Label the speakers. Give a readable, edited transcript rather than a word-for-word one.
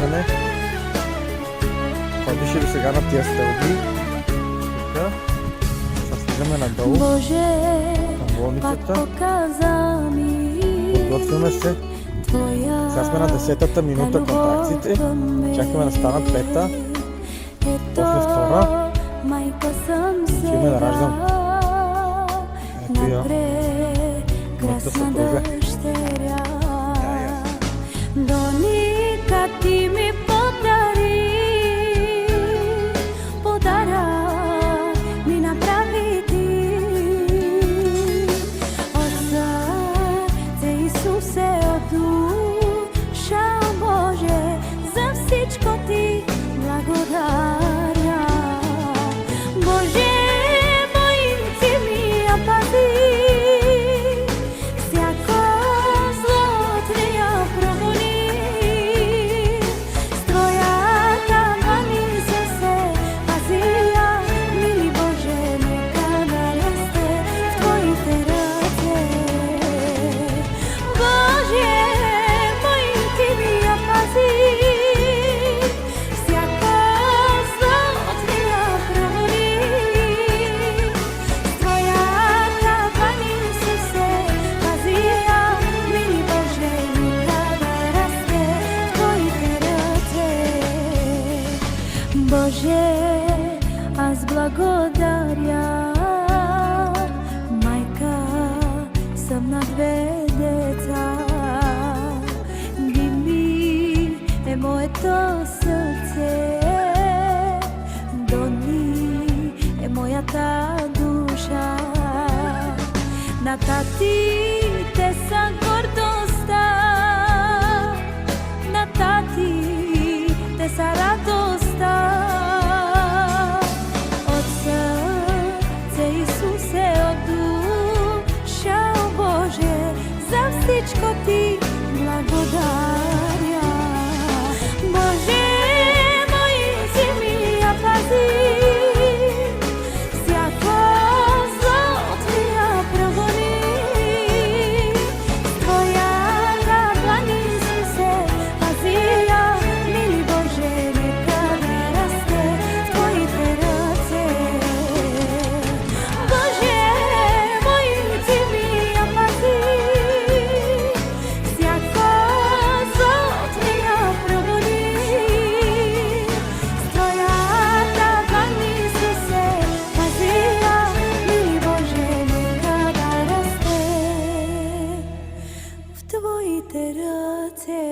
Speaker 1: Исусане. Ходиш ли сега на тия стълби? Така. Сега стигаме надолу. На болницата. Подготвяме се. Сега сме на 10-та минута контракциите. Чакаме да станат 5-та. После 2-та. Отиваме да раждам. Ето я. Моята съпруга.
Speaker 2: Доника ти ми подара ми направи ти. От сърце Исусе, от душа Боже, за всичко ти благодаря. Боже, мой ти ми я пази. Боже, аз благодаря, майка съм на 2 деца. Дими е моето сърце, Дони е моята душа. На татите са гордостта, на татите са радостта. От сърце Исусе, от душа Боже, за всичко ти благодаря. Боже, мой си ми я пази. Всяко зло от меня прогони. Твоята длан, Исусе, пази я. Мили Боже, нека да расте в твоите ръце. Боже, мой ти ми я пази. Всяко зло от меня прогони. Твоята длан, Исусе, пази я. Мили Боже, нека да расте в твоите ръце.